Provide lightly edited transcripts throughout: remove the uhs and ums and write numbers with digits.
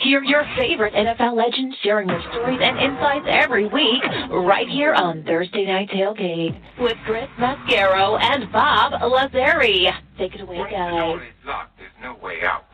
Hear your favorite NFL legends sharing their stories and insights every week, right here on Thursday Night Tailgate with Chris Mascaro and Bob Lazari. Take it away, guys. There's no way out.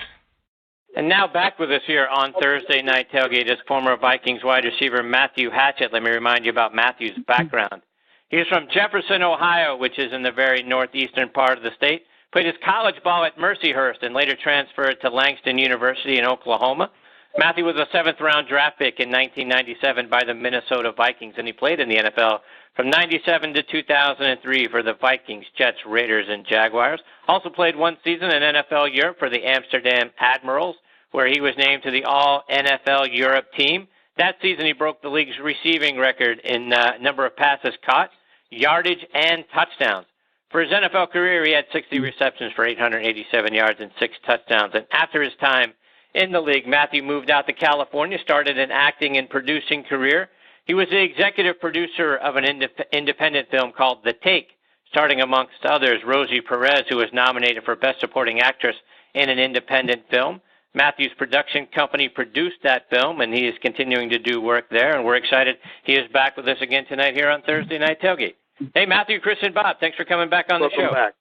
And now back with us here on Thursday Night Tailgate is former Vikings wide receiver Matthew Hatchette. Let me remind you about Matthew's background. He's from Jefferson, Ohio, which is in the very northeastern part of the state. Played his college ball at Mercyhurst and later transferred to Langston University in Oklahoma. Matthew was a seventh-round draft pick in 1997 by the Minnesota Vikings, and he played in the NFL from 97 to 2003 for the Vikings, Jets, Raiders, and Jaguars. Also played one season in NFL Europe for the Amsterdam Admirals, where he was named to the All-NFL Europe team. That season, he broke the league's receiving record in number of passes caught, yardage, and touchdowns. For his NFL career, he had 60 receptions for 887 yards and 6 touchdowns. And after his time in the league, Matthew moved out to California, started an acting and producing career. He was the executive producer of an independent film called The Take, starring amongst others Rosie Perez, who was nominated for Best Supporting Actress in an Independent Film. Matthew's production company produced that film, and he is continuing to do work there, and we're excited he is back with us again tonight here on Thursday Night Tailgate. Hey, Matthew, Chris, and Bob, thanks for coming back on the show. Back.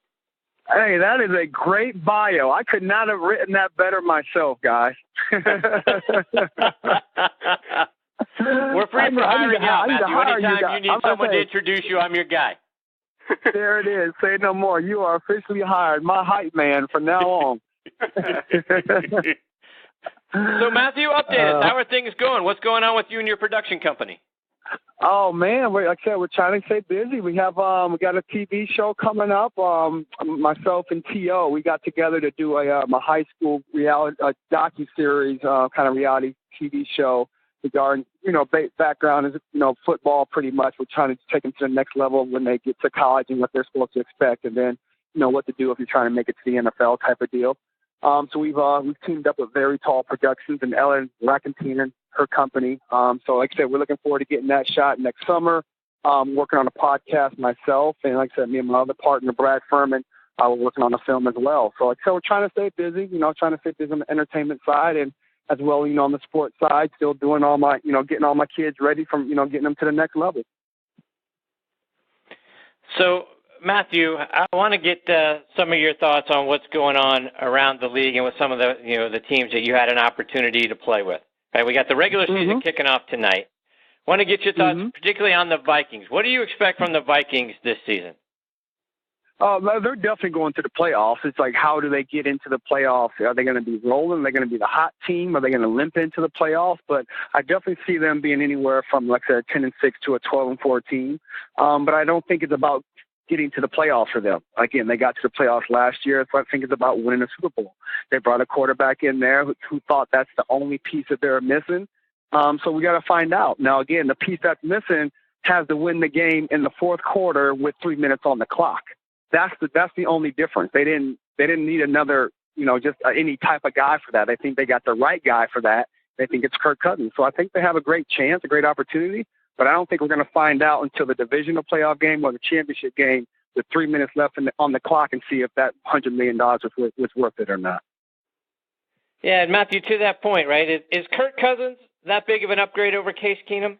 Hey, that is a great bio. I could not have written that better myself, guys. We're free for hiring out, Matthew. Anytime you need someone to introduce you, I'm your guy. There it is. Say no more. You are officially hired. My hype man from now on. So, Matthew, update us. How are things going? What's going on with you and your production company? Oh man, like I said, we're trying to stay busy. We have we got a TV show coming up. Myself and T.O., we got together to do a high school reality docu-series kind of reality TV show regarding, background is, football pretty much. We're trying to take them to the next level when they get to college and what they're supposed to expect, and then, what to do if you're trying to make it to the NFL type of deal. So we've teamed up with Very Tall Productions and Ellen Rackentine, her company. So like I said, we're looking forward to getting that shot next summer. Working on a podcast myself, and like I said, me and my other partner, Brad Furman, we're working on a film as well. So like I said, we're trying to stay busy, trying to stay busy on the entertainment side, and as well, on the sports side, still doing all my, getting all my kids ready from, getting them to the next level. So, Matthew, I want to get some of your thoughts on what's going on around the league and with some of the, the teams that you had an opportunity to play with. Right, we got the regular season kicking off tonight. Want to get your thoughts, particularly on the Vikings. What do you expect from the Vikings this season? They're definitely going to the playoffs. It's like, how do they get into the playoffs? Are they going to be rolling? Are they going to be the hot team? Are they going to limp into the playoffs? But I definitely see them being anywhere from, like I said, 10-6 to a 12-4 team. But I don't think it's about getting to the playoffs for them. Again, they got to the playoffs last year, so I think it's about winning a Super Bowl. They brought a quarterback in there who thought that's the only piece that they're missing. So we got to find out. Now, again, the piece that's missing has to win the game in the fourth quarter with 3 minutes on the clock. That's the only difference. They didn't need another, just any type of guy for that. They think they got the right guy for that. They think it's Kirk Cousins. So I think they have a great chance, a great opportunity. But I don't think we're going to find out until the divisional playoff game or the championship game with 3 minutes left on the clock and see if that $100 million was worth it or not. Yeah, and Matthew, to that point, right, is Kirk Cousins that big of an upgrade over Case Keenum?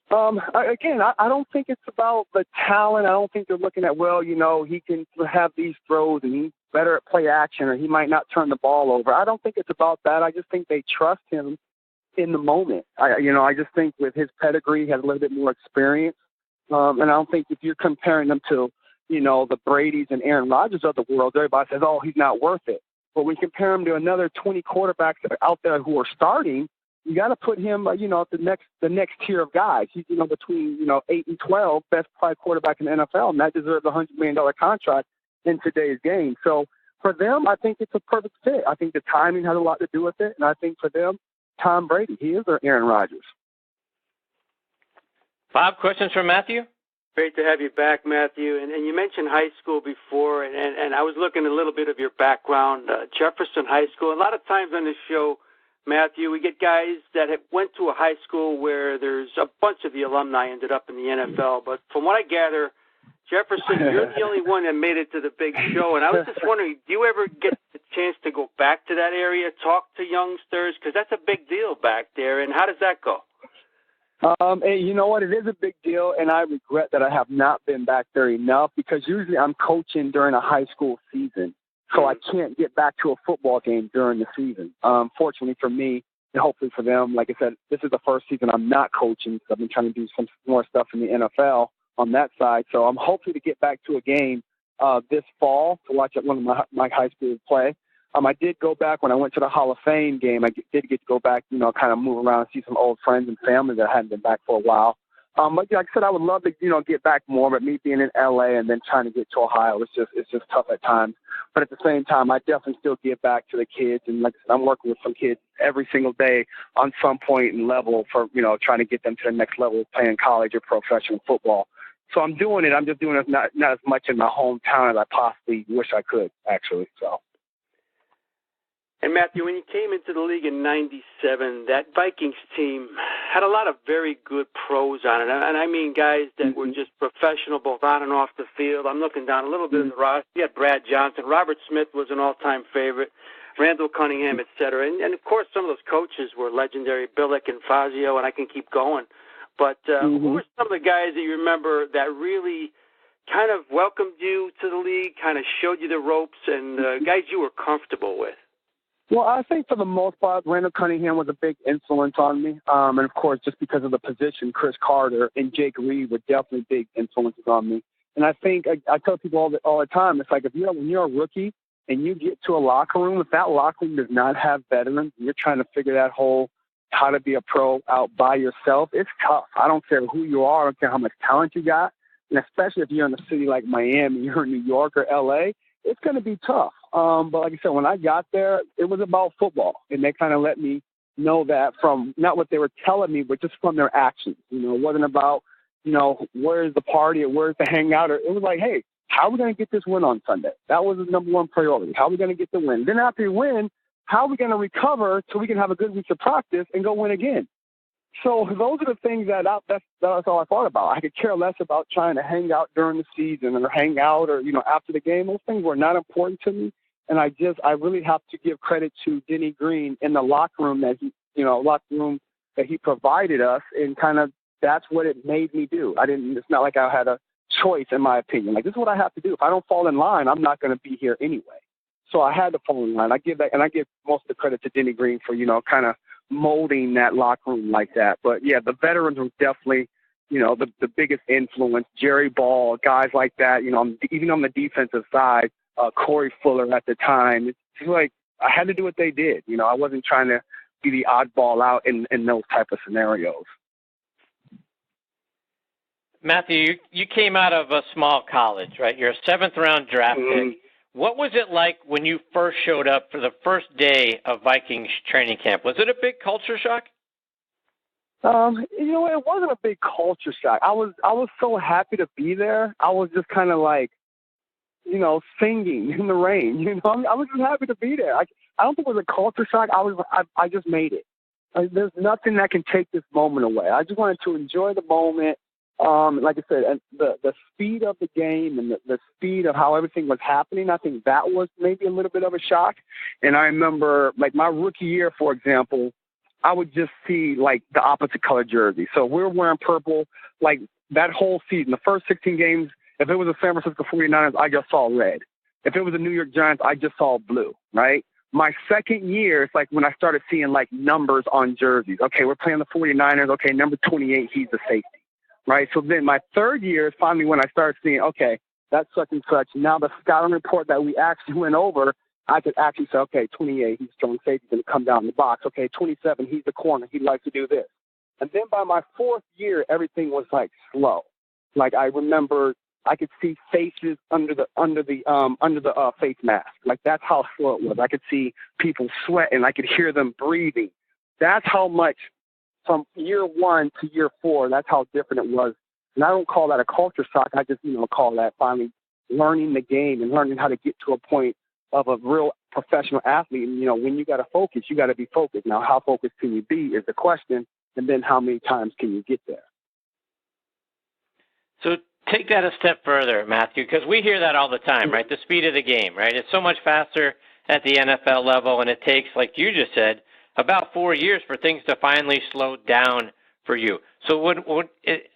Again, I don't think it's about the talent. I don't think they're looking at, he can have these throws and he's better at play action or he might not turn the ball over. I don't think it's about that. I just think they trust him in the moment. I just think with his pedigree, he has a little bit more experience. And I don't think if you're comparing them to, the Bradys and Aaron Rodgers of the world, everybody says, oh, he's not worth it. But when you compare him to another 20 quarterbacks that are out there who are starting, you got to put him, at the next tier of guys. He's, between, 8 and 12, best probably quarterback in the NFL, and that deserves a $100 million contract in today's game. So for them, I think it's a perfect fit. I think the timing has a lot to do with it, and I think for them, Tom Brady, he is their Aaron Rodgers. Bob, questions from Matthew? Great to have you back, Matthew. And you mentioned high school before, and I was looking a little bit of your background, Jefferson High School. A lot of times on this show, Matthew, we get guys that went to a high school where there's a bunch of the alumni ended up in the NFL. But from what I gather, Jefferson, you're the only one that made it to the big show. And I was just wondering, do you ever get the chance to go back to that area, talk to youngsters? Because that's a big deal back there. And how does that go? And you know what? It is a big deal, and I regret that I have not been back there enough because usually I'm coaching during a high school season, so I can't get back to a football game during the season. Fortunately for me, and hopefully for them, like I said, this is the first season I'm not coaching because I've been trying to do some more stuff in the NFL on that side. So I'm hoping to get back to a game this fall to watch one of my high schools play. I did go back when I went to the Hall of Fame game. I did get to go back, kind of move around and see some old friends and family that hadn't been back for a while. But like I said, I would love to, get back more. But me being in LA and then trying to get to Ohio, it's just tough at times. But at the same time, I definitely still give back to the kids. And like I said, I'm working with some kids every single day on some point and level for, trying to get them to the next level of playing college or professional football. So I'm doing it. I'm just doing it not as much in my hometown as I possibly wish I could, actually. So. And, Matthew, when you came into the league in '97, that Vikings team had a lot of very good pros on it. And I mean guys that were just professional both on and off the field. I'm looking down a little bit in the roster. You had Brad Johnson. Robert Smith was an all-time favorite. Randall Cunningham, et cetera. And, of course, some of those coaches were legendary, Billick and Fazio, and I can keep going. But who were some of the guys that you remember that really kind of welcomed you to the league, kind of showed you the ropes, and guys you were comfortable with? Well, I think for the most part, Randall Cunningham was a big influence on me. And, of course, just because of the position, Cris Carter and Jake Reed were definitely big influences on me. And I think I tell people all the time, it's like when you're a rookie and you get to a locker room, if that locker room does not have veterans, and you're trying to figure that whole how to be a pro out by yourself, it's tough. I don't care who you are. I don't care how much talent you got. And especially if you're in a city like Miami, you're in New York or L.A., it's going to be tough. But like I said, when I got there, it was about football. And they kind of let me know that from not what they were telling me, but just from their actions. It wasn't about, where's the party or where's the hangout. Or it was like, hey, how are we going to get this win on Sunday? That was the number one priority. How are we going to get the win? Then after you win, how are we going to recover so we can have a good week of practice and go win again? So those are the things that's all I thought about. I could care less about trying to hang out during the season or hang out or, after the game. Those things were not important to me. And I really have to give credit to Denny Green in the locker room that he provided us, and kind of that's what it made me do. It's not like I had a choice, in my opinion. Like, this is what I have to do. If I don't fall in line, I'm not going to be here anyway. So I had to fall in line. I give most of the credit to Denny Green for, kind of molding that locker room like that. But yeah, the veterans were definitely, the biggest influence. Jerry Ball, guys like that, even on the defensive side, Corey Fuller at the time. It's like I had to do what they did. I wasn't trying to be the oddball out in those type of scenarios. Matthew, you came out of a small college, right? You're a 7th-round draft pick. What was it like when you first showed up for the first day of Vikings training camp? Was it a big culture shock? It wasn't a big culture shock. I was so happy to be there. I was just kind of like, singing in the rain. I was just happy to be there. I don't think it was a culture shock. I just made it. There's nothing that can take this moment away. I just wanted to enjoy the moment. Like I said, and the speed of the game and the speed of how everything was happening, I think that was maybe a little bit of a shock. And I remember, like, my rookie year, for example, I would just see, like, the opposite color jersey. So we were wearing purple, like, that whole season. The first 16 games, if it was the San Francisco 49ers, I just saw red. If it was the New York Giants, I just saw blue, right? My second year, it's like when I started seeing, like, numbers on jerseys. Okay, we're playing the 49ers. Okay, number 28, he's the safety. Right, so then my third year is finally when I started seeing, okay, that's such and such. Now the scouting report that we actually went over, I could actually say, okay, 28, he's strong safety, going to come down the box. Okay, 27, he's the corner, he likes to do this. And then by my fourth year, everything was like slow. Like, I remember I could see faces under the face mask. Like, that's how slow it was. I could see people sweating. I could hear them breathing. That's how much. From year 1 to year 4, that's how different it was. And I don't call that a culture shock. I just, call that finally learning the game and learning how to get to a point of a real professional athlete. And, when you got to focus, you got to be focused. Now, how focused can you be is the question, and then how many times can you get there? So take that a step further, Matthew, because we hear that all the time, right? The speed of the game, right? It's so much faster at the NFL level, and it takes, like you just said, about 4 years for things to finally slow down for you. So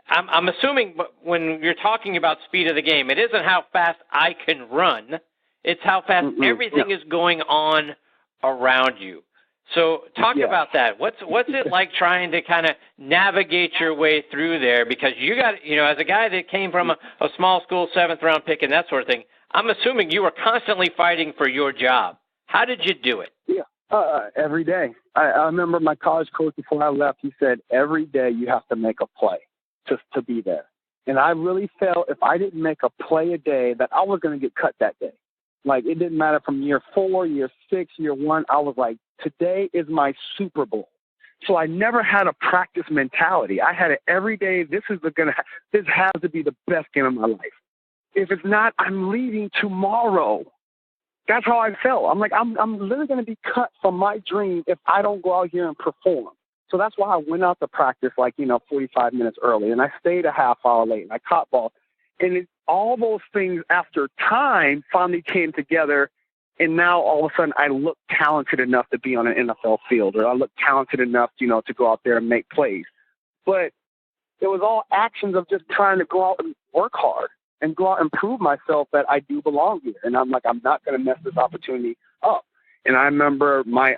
I'm assuming when you're talking about speed of the game, it isn't how fast I can run. It's how fast everything is going on around you. So talk about that. What's it like trying to kind of navigate your way through there? Because you got, as a guy that came from a small school 7th-round pick and that sort of thing, I'm assuming you were constantly fighting for your job. How did you do it? Yeah, every day. I remember my college coach before I left, he said, every day you have to make a play just to be there. And I really felt if I didn't make a play a day that I was going to get cut that day. Like, it didn't matter from year 4, year 6, year 1. I was like, today is my Super Bowl. So I never had a practice mentality. I had it every day. This has to be the best game of my life. If it's not, I'm leaving tomorrow. That's how I felt. I'm like, I'm literally going to be cut from my dream if I don't go out here and perform. So that's why I went out to practice 45 minutes early, and I stayed a half hour late, and I caught ball. And all those things after time finally came together, and now all of a sudden I look talented enough to be on an NFL field, or I look talented enough, to go out there and make plays. But it was all actions of just trying to go out and work hard and go out and prove myself that I do belong here. And I'm like, I'm not going to mess this opportunity up. And I remember my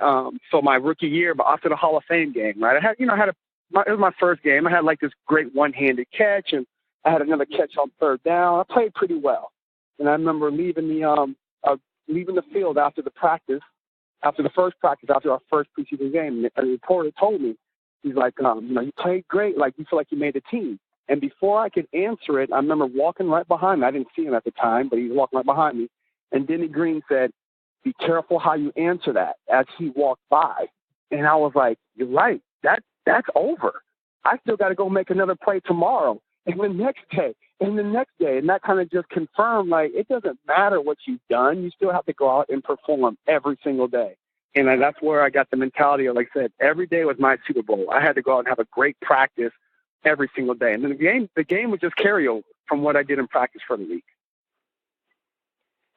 rookie year, but after the Hall of Fame game, right? I had, it was my first game. I had this great one-handed catch, and I had another catch on 3rd down. I played pretty well. And I remember leaving the field after the first practice, after our first preseason game. And a reporter told me, he's like, you played great. Like, you feel like you made the team. And before I could answer it, I remember walking right behind me. I didn't see him at the time, but he was walking right behind me. And Denny Green said, be careful how you answer that, as he walked by. And I was like, you're right. That's over. I still got to go make another play tomorrow and the next day and the next day. And that kind of just confirmed, it doesn't matter what you've done. You still have to go out and perform every single day. And that's where I got the mentality of, like I said, every day was my Super Bowl. I had to go out and have a great practice every single day. And then the game would just carry over from what I did in practice for the week.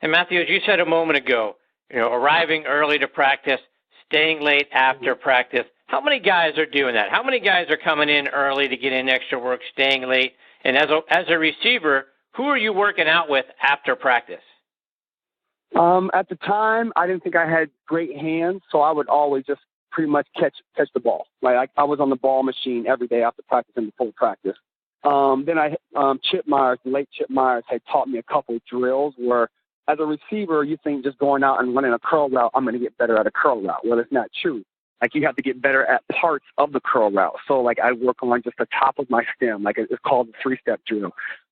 And Matthew, as you said a moment ago, arriving early to practice, staying late after practice. How many guys are doing that? How many guys are coming in early to get in extra work, staying late? And as a receiver, who are you working out with after practice? At the time, I didn't think I had great hands, so I would always just pretty much catch the ball. I was on the ball machine every day after practice and before practice. Then late Chip Myers had taught me a couple of drills where, as a receiver, you think just going out and running a curl route, I'm going to get better at a curl route. Well, it's not true. You have to get better at parts of the curl route. So, I work on just the top of my stem. It's called the 3-step drill.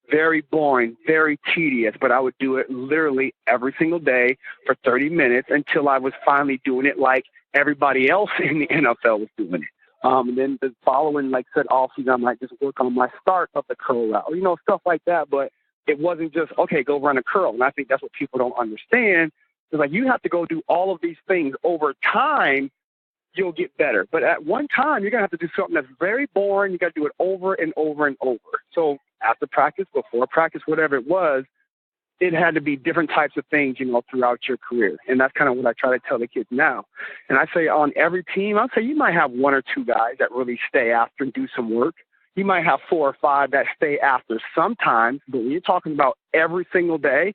Very boring, very tedious, but I would do it literally every single day for 30 minutes until I was finally doing it like everybody else in the NFL was doing it. And then the following, offseason, I might just work on my start of the curl route, stuff like that. But it wasn't just, okay, go run a curl. And I think that's what people don't understand. It's you have to go do all of these things over time. You'll get better. But at one time, you're going to have to do something that's very boring. You got to do it over and over and over. So after practice, before practice, whatever it was, it had to be different types of things, throughout your career. And that's kind of what I try to tell the kids now. And I say on every team, I'll say you might have 1 or 2 guys that really stay after and do some work. You might have 4 or 5 that stay after sometimes. But when you're talking about every single day,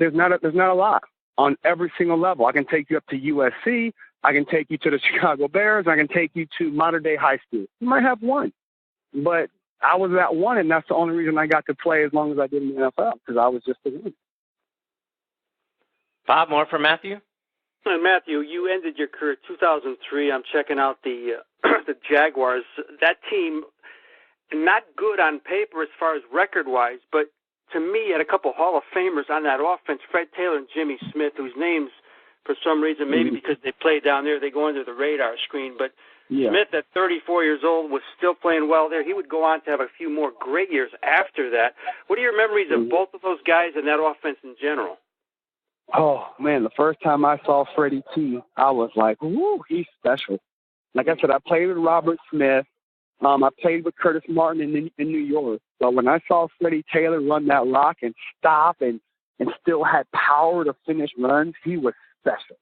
there's not a lot on every single level. I can take you up to USC. I can take you to the Chicago Bears. I can take you to modern-day high school. You might have 1. But I was that 1, and that's the only reason I got to play as long as I did in the NFL, because I was just the 1. Bob, more for Matthew? Matthew, you ended your career 2003. I'm checking out the the Jaguars. That team, not good on paper as far as record-wise, but to me, had a couple Hall of Famers on that offense, Fred Taylor and Jimmy Smith, whose names, for some reason, maybe because they play down there, they go under the radar screen. But Smith, at 34 years old, was still playing well there. He would go on to have a few more great years after that. What are your memories of both of those guys and that offense in general? Oh, man, the first time I saw Freddie T, I was like, woo, he's special. Like I said, I played with Robert Smith. I played with Curtis Martin in New York. So when I saw Freddie Taylor run that rock and stop and still had power to finish runs, he was special.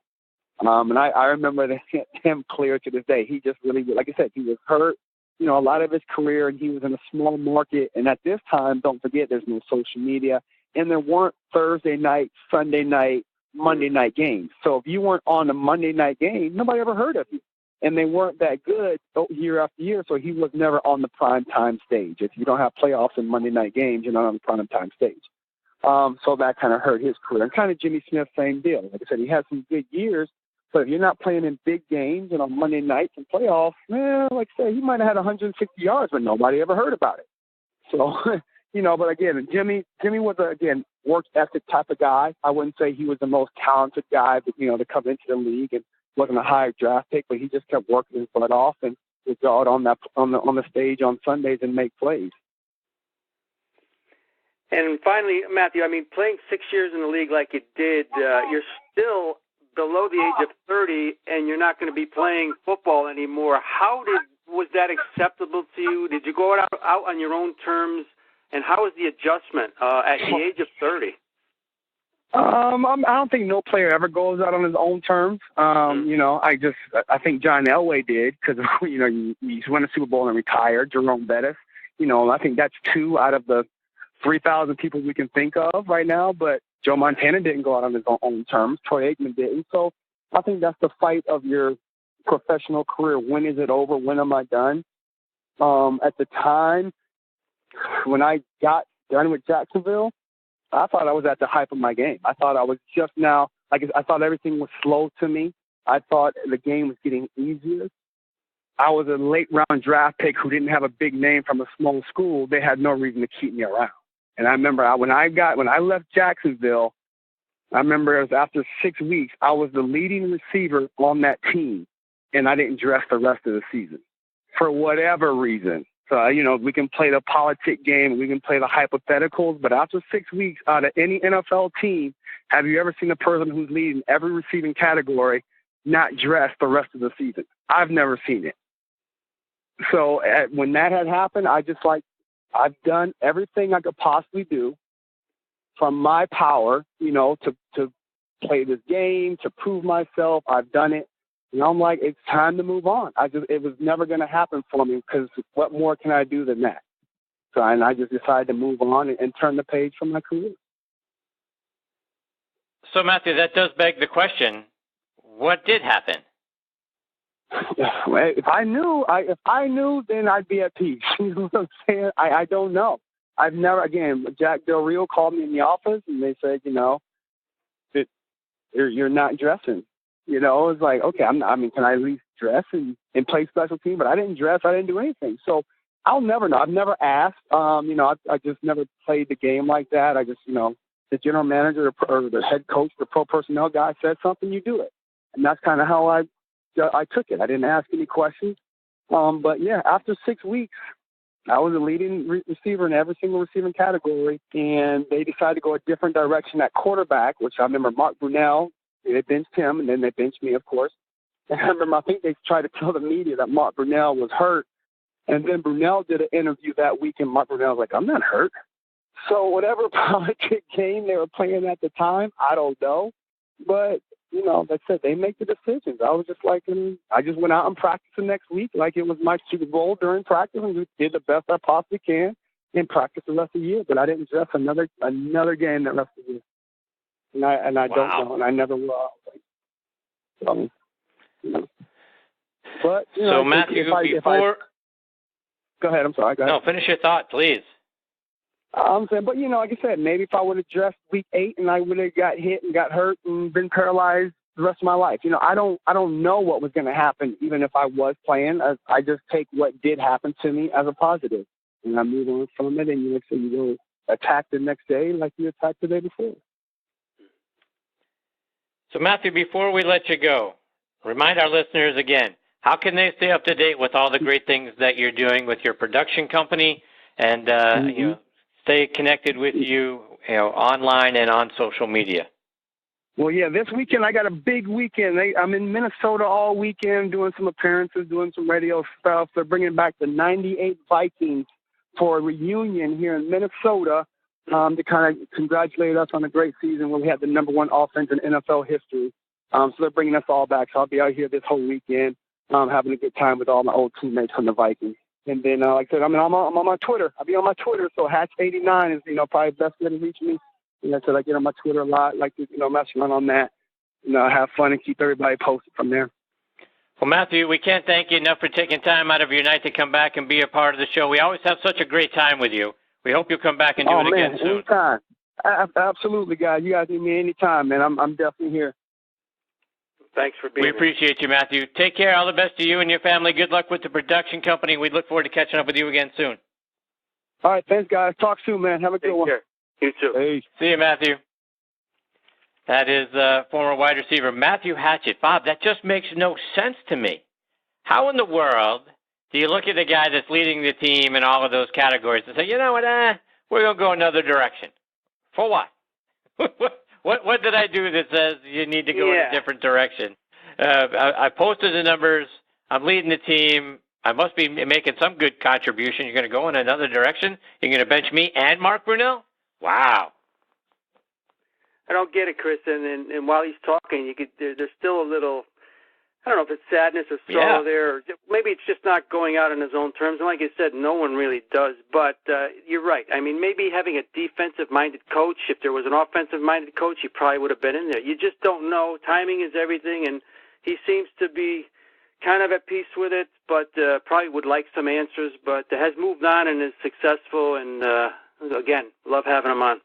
And I remember him clear to this day. He just really, like I said, he was hurt, a lot of his career, and he was in a small market. And at this time, don't forget, there's no social media, and there weren't Thursday night, Sunday night, Monday night games. So if you weren't on a Monday night game, nobody ever heard of you. And they weren't that good year after year, so he was never on the prime time stage. If you don't have playoffs and Monday night games, you're not on the prime time stage. So that kind of hurt his career. And kind of Jimmy Smith, same deal. Like I said, he had some good years, but if you're not playing in big games and on Monday nights and playoffs, like I said, he might have had 160 yards, but nobody ever heard about it. So, but again, Jimmy was, again, work ethic type of guy. I wouldn't say he was the most talented guy, but, to come into the league, and wasn't a high draft pick, but he just kept working his butt off and would go out on the stage on Sundays and make plays. And finally, Matthew, playing 6 years in the league like you did, you're still below the age of 30, and you're not going to be playing football anymore. Was that acceptable to you? Did you go out on your own terms? And how was the adjustment at the age of 30? I don't think no player ever goes out on his own terms. I think John Elway did, because, he's won a Super Bowl and retired. Jerome Bettis, I think that's 2 out of the 3,000 people we can think of right now. But Joe Montana didn't go out on his own terms. Troy Aikman didn't. So I think that's the fight of your professional career. When is it over? When am I done? At the time, when I got done with Jacksonville, I thought I was at the hype of my game. I thought I was just now, I thought everything was slow to me. I thought the game was getting easier. I was a late round draft pick who didn't have a big name from a small school. They had no reason to keep me around. And I remember when I left Jacksonville, I remember it was after 6 weeks, I was the leading receiver on that team, and I didn't dress the rest of the season for whatever reason. So, we can play the politic game, we can play the hypotheticals, but after 6 weeks, out of any NFL team, have you ever seen a person who's leading every receiving category not dress the rest of the season? I've never seen it. So when that had happened, I've done everything I could possibly do from my power, to play this game, to prove myself. I've done it. And I'm like, it's time to move on. It was never going to happen for me, because what more can I do than that? So, and I just decided to move on and turn the page from my career. So, Matthew, that does beg the question, what did happen? If I knew, then I'd be at peace. You know what I'm saying? I don't know. I've never, again, Jack Del Rio called me in the office, and they said, that you're not dressing. It's like, okay, can I at least dress and play special team? But I didn't dress. I didn't do anything. So I'll never know. I've never asked. I just never played the game like that. I just, the general manager or the head coach, the pro personnel guy said something, you do it. And that's kind of how I took it. I didn't ask any questions. But, yeah, after 6 weeks, I was a leading receiver in every single receiving category, and they decided to go a different direction at quarterback, which I remember Mark Brunell. They benched him, and then they benched me, of course. And I remember, I think they tried to tell the media that Mark Brunell was hurt. And then Brunell did an interview that week, and Mark Brunell was like, I'm not hurt. So whatever politic game they were playing at the time, I don't know. But, like I said, they make the decisions. I was just like, I just went out and practiced the next week like it was my Super Bowl during practice, and just did the best I possibly can and practiced the rest of the year. But I didn't dress another game the rest of the year. And I don't know, and I never will. But so Matthew, go ahead. I'm sorry. Go ahead. No, finish your thought, please. I'm saying, but like I said, maybe if I would have dressed week 8 and I would have got hit and got hurt and been paralyzed the rest of my life, I don't know what was going to happen, even if I was playing. I just take what did happen to me as a positive, and I move on from it. And so you go attack the next day like you attacked the day before. So, Matthew, before we let you go, remind our listeners again, how can they stay up to date with all the great things that you're doing with your production company and, stay connected with you, online and on social media? Well, yeah, this weekend I got a big weekend. I'm in Minnesota all weekend doing some appearances, doing some radio stuff. They're bringing back the 98 Vikings for a reunion here in Minnesota. To kind of congratulate us on a great season where we had the #1 offense in NFL history. So they're bringing us all back. So I'll be out here this whole weekend, having a good time with all my old teammates from the Vikings. And then, like I said, I'm on my Twitter. I'll be on my Twitter. So Hatch89 is, probably the best way to reach me. And I said I get on my Twitter a lot, like to, mess around on that, have fun and keep everybody posted from there. Well, Matthew, we can't thank you enough for taking time out of your night to come back and be a part of the show. We always have such a great time with you. We hope you'll come back and do it again soon. Anytime. Absolutely, guys. You guys need me anytime, man. I'm definitely here. Thanks for being here. We appreciate you, Matthew. Take care. All the best to you and your family. Good luck with the production company. We look forward to catching up with you again soon. All right. Thanks, guys. Talk soon, man. Have a good one. Take care. You too. Hey. See you, Matthew. That is former wide receiver Matthew Hatchette. Bob, that just makes no sense to me. How in the world do you look at the guy that's leading the team in all of those categories and say, you know what, we're going to go another direction? For what? What did I do that says you need to go in a different direction? I posted the numbers. I'm leading the team. I must be making some good contribution. You're going to go in another direction? You're going to bench me and Mark Brunell? Wow. I don't get it, Chris. And while he's talking, there's still a little, I don't know if it's sadness or sorrow there. Or maybe it's just not going out on his own terms. And like I said, no one really does. But you're right. I mean, maybe having a defensive-minded coach, if there was an offensive-minded coach, he probably would have been in there. You just don't know. Timing is everything, and he seems to be kind of at peace with it, but probably would like some answers, but has moved on and is successful. And, again, love having him on.